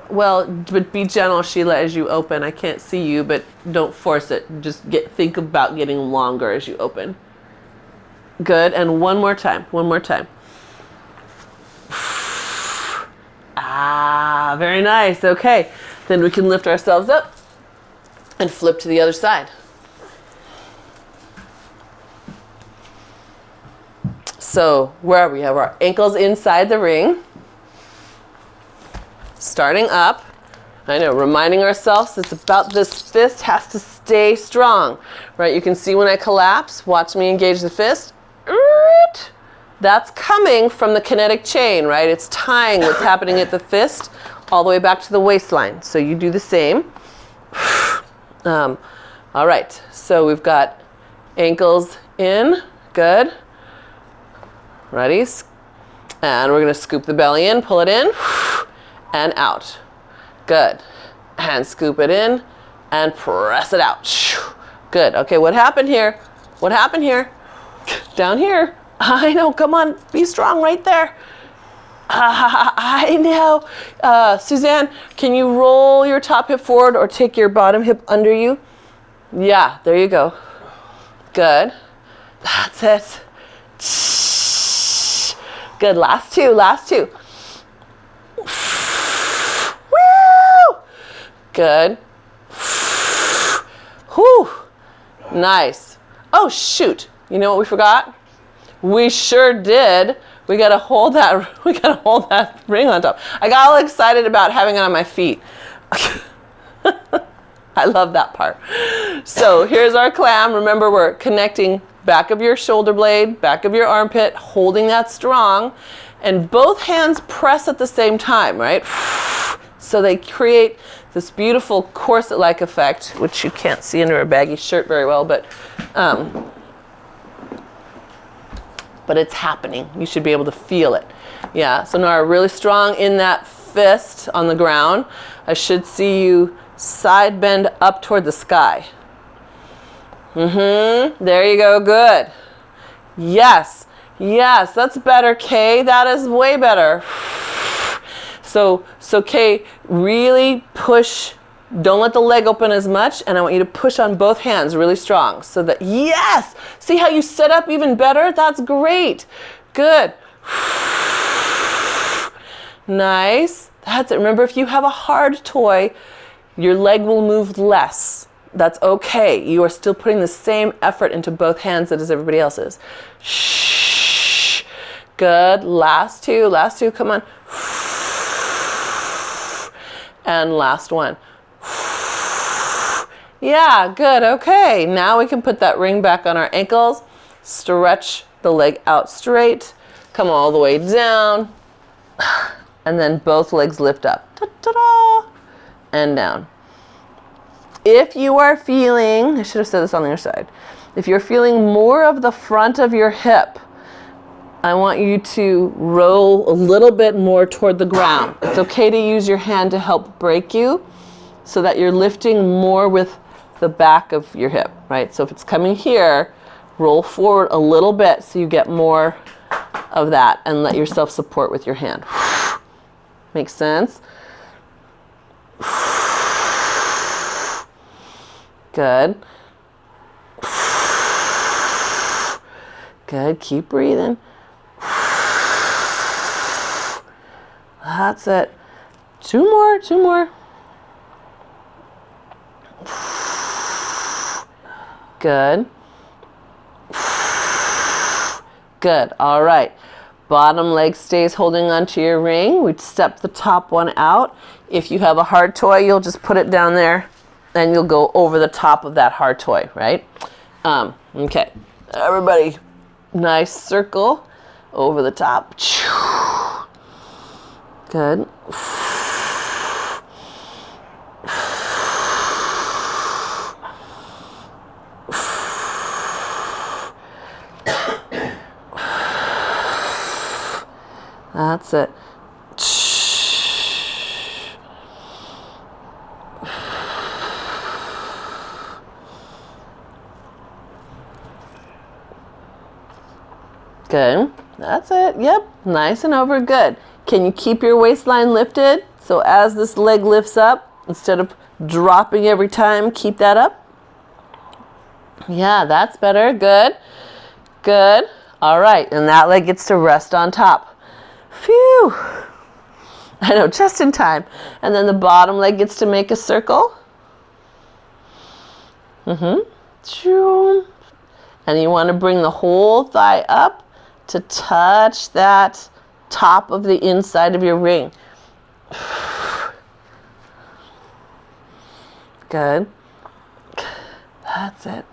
[SPEAKER 1] Well, but be gentle, Sheila, as you open. I can't see you, but don't force it. Just think about getting longer as you open. Good. And one more time. One more time. Ah, very nice. Okay. Then we can lift ourselves up and flip to the other side. So where are we? We have our ankles inside the ring. Starting up. I know, reminding ourselves it's about this fist has to stay strong. Right? You can see when I collapse, watch me engage the fist. That's coming from the kinetic chain, right? It's tying what's happening at the fist all the way back to the waistline. So you do the same. All right. So we've got ankles in. Good. Ready? And we're going to scoop the belly in, pull it in, and out. Good. and scoop it in and press it out. Good. Okay, what happened here? What happened here? Down here. I know, come on, be strong right there. I know. Suzanne, can you roll your top hip forward or take your bottom hip under you? Yeah, there you go. Good. That's it. Good, last two, last two. Woo! Good. Whew. Nice. Oh, shoot. You know what we forgot? We sure did. We gotta hold that ring on top. I got all excited about having it on my feet. I love that part. So here's our clam. Remember, we're connecting back of your shoulder blade, back of your armpit, holding that strong, and both hands press at the same time, right? So they create this beautiful corset-like effect, which you can't see under a baggy shirt very well, but it's happening. You should be able to feel it. Yeah, so now really strong in that fist on the ground. I should see you side bend up toward the sky. There you go, good. Yes, yes, that's better, Kay. That is way better. So Kay, really push. Don't let the leg open as much, and I want you to push on both hands really strong so that, yes! See how you set up even better? That's great. Good. Nice. That's it. Remember, if you have a hard toy, your leg will move less. That's okay. You are still putting the same effort into both hands as everybody else's. Shh. Good. Last two, come on. And last one. Yeah, good, okay. Now we can put that ring back on our ankles, stretch the leg out straight, come all the way down, and then both legs lift up. Ta-da-da, and down. If you are feeling, I should have said this on the other side, if you're feeling more of the front of your hip, I want you to roll a little bit more toward the ground. It's okay to use your hand to help break you so that you're lifting more with the back of your hip, right? So if it's coming here, roll forward a little bit so you get more of that and let yourself support with your hand. Makes sense? Good. Good, keep breathing. That's it. Two more. Good. Good. All right. Bottom leg stays holding onto your ring. We step the top one out. If you have a hard toy, you'll just put it down there and you'll go over the top of that hard toy, right? Okay. Everybody, nice circle over the top. Good. That's it. Good. That's it. Yep. Nice and over. Good. Can you keep your waistline lifted? So as this leg lifts up, instead of dropping every time, keep that up. Yeah, that's better. Good. Good. All right. And that leg gets to rest on top. Phew. I know, just in time. And then the bottom leg gets to make a circle. And you want to bring the whole thigh up to touch that top of the inside of your ring. Good. That's it.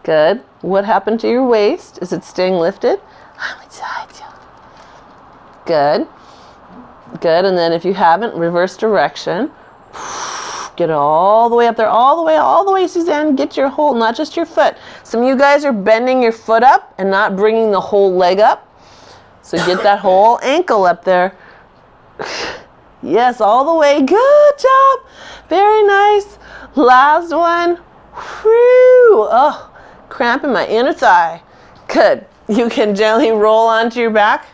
[SPEAKER 1] Good. What happened to your waist? Is it staying lifted? Good. Good. And then if you haven't, reverse direction. Get all the way up there, all the way, Suzanne. Get your whole, not just your foot. Some of you guys are bending your foot up and not bringing the whole leg up. So get that whole ankle up there. Yes, all the way. Good job. Very nice. Last one. Whew. Oh, cramp in my inner thigh. Good. You can gently roll onto your back.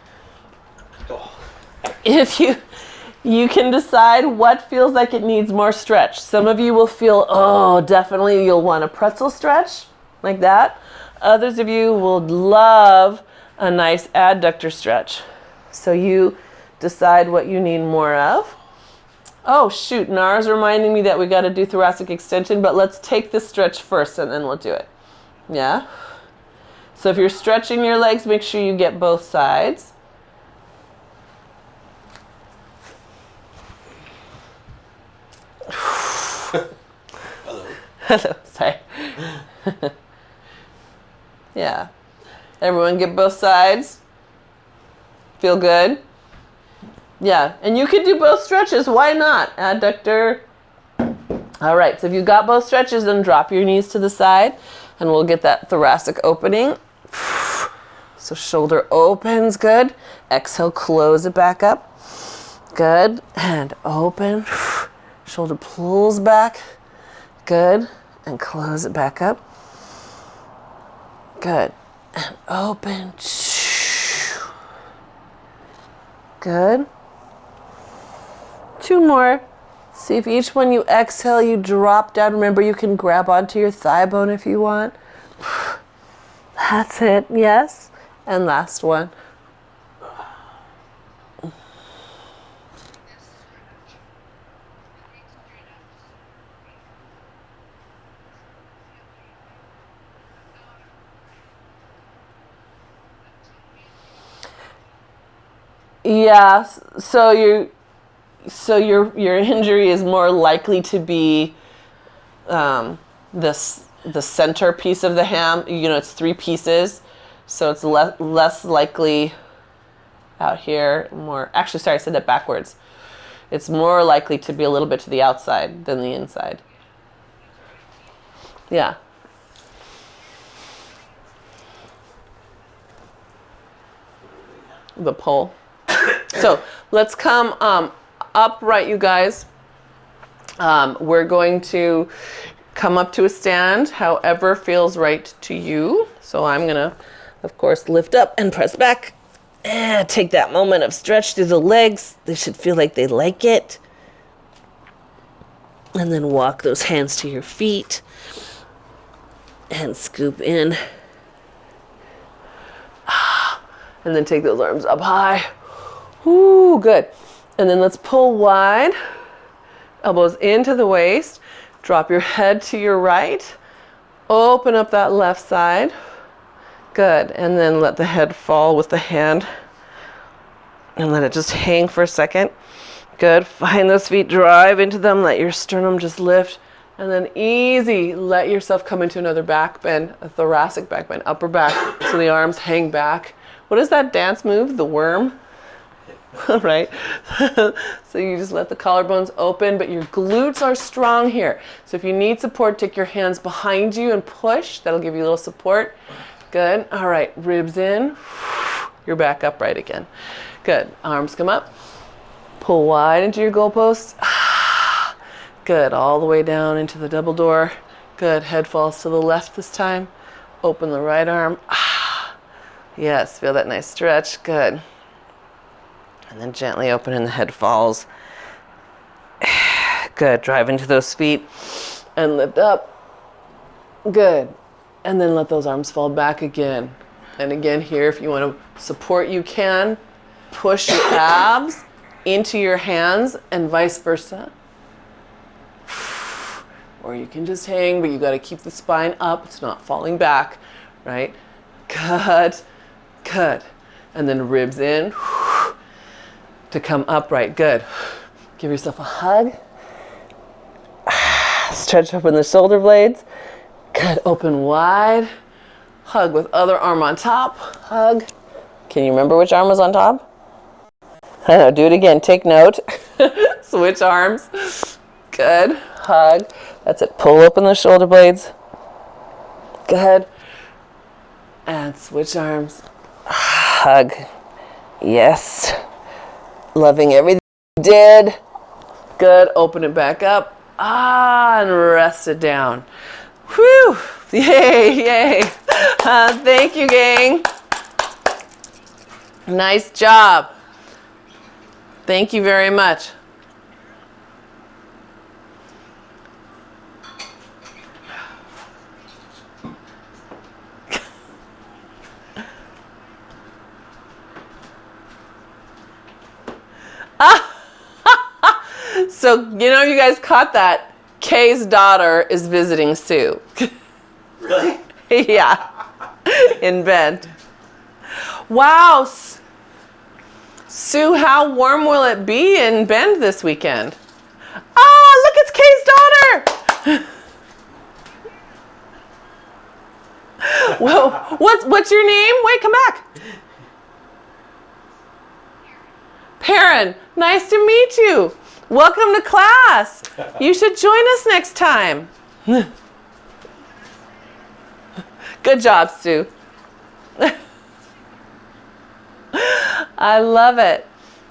[SPEAKER 1] If you can decide what feels like it needs more stretch. Some of you will feel, oh, definitely you'll want a pretzel stretch like that. Others of you will love a nice adductor stretch. So you decide what you need more of. Oh shoot, Nara's reminding me that we got to do thoracic extension, but let's take this stretch first and then we'll do it. Yeah? So if you're stretching your legs, make sure you get both sides. Hello, sorry. Yeah. Everyone get both sides. Feel good? Yeah, and you can do both stretches. Why not? Adductor. All right, so if you've got both stretches, then drop your knees to the side, and we'll get that thoracic opening. So shoulder opens, good. Exhale, close it back up. Good, and open. Shoulder pulls back. Good, and close it back up. Good, and open. Good. 2 more. See if each one you exhale, you drop down. Remember, you can grab onto your thigh bone if you want. That's it, yes. And last one. Yeah, so your injury is more likely to be the center piece of the ham. You know, it's 3 pieces, so it's less likely out here. Actually, sorry, I said that backwards. It's more likely to be a little bit to the outside than the inside. Yeah. The pole. So let's come upright, you guys. We're going to come up to a stand, however feels right to you. So I'm going to, of course, lift up and press back. And take that moment of stretch through the legs. They should feel like they like it. And then walk those hands to your feet. And scoop in. And then take those arms up high. Ooh, good. And then let's pull wide. Elbows into the waist. Drop your head to your right. Open up that left side. Good. And then let the head fall with the hand. And let it just hang for a second. Good. Find those feet, drive into them. Let your sternum just lift. And then easy, let yourself come into another back bend, a thoracic back bend, upper back. So the arms hang back. What is that dance move? The worm? Right? So you just let the collarbones open, but your glutes are strong here. So if you need support, take your hands behind you and push. That'll give you a little support. Good. All right. Ribs in. You're back upright again. Good. Arms come up. Pull wide into your goalposts. Good. All the way down into the double door. Good. Head falls to the left this time. Open the right arm. Yes. Feel that nice stretch. Good. And then gently open and the head falls. Good. Drive into those feet and lift up. Good. And then let those arms fall back again. And again here, if you want to support, you can. Push your abs into your hands and vice versa. Or you can just hang, but you got to keep the spine up. It's not falling back, right? Good. Good. And then ribs in to come upright. Good. Give yourself a hug. Stretch open the shoulder blades. Good. Open wide. Hug with other arm on top. Hug. Can you remember which arm was on top? I know. Do it again. Take note. Switch arms. Good. Hug. That's it. Pull open the shoulder blades. Good. And switch arms. Hug. Yes. Loving everything. Did. Good. Open it back up. And rest it down. Whew. Yay, yay. Thank you, gang. Nice job. Thank you very much. So, you know, you guys caught that. Kay's daughter is visiting Sue.
[SPEAKER 2] Really?
[SPEAKER 1] Yeah. In Bend. Wow. Sue, how warm will it be in Bend this weekend? Look, it's Kay's daughter. Whoa. What's your name? Wait, come back. Perrin, nice to meet you. Welcome to class. You should join us next time. Good job, Sue. I love it.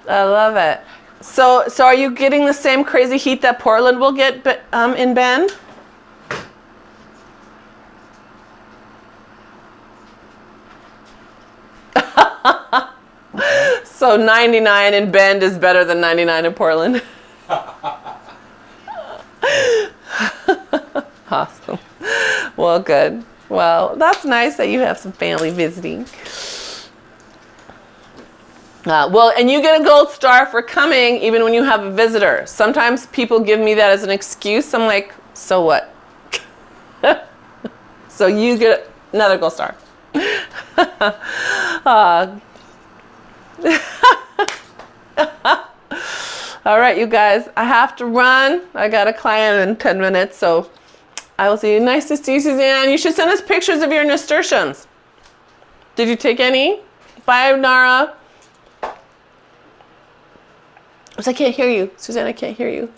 [SPEAKER 1] I love it. So are you getting the same crazy heat that Portland will get in Bend? So 99 in Bend is better than 99 in Portland. Awesome. Well, good. Well, that's nice that you have some family visiting. Well, and you get a gold star for coming even when you have a visitor. Sometimes people give me that as an excuse. I'm like, so what? So you get another gold star. All right, you guys, I have to run. I got a client in 10 minutes, so I will see you. Nice to see you, Suzanne. You should send us pictures of your nasturtiums. Did you take any? Bye, Nara. I can't hear you. Suzanne, I can't hear you.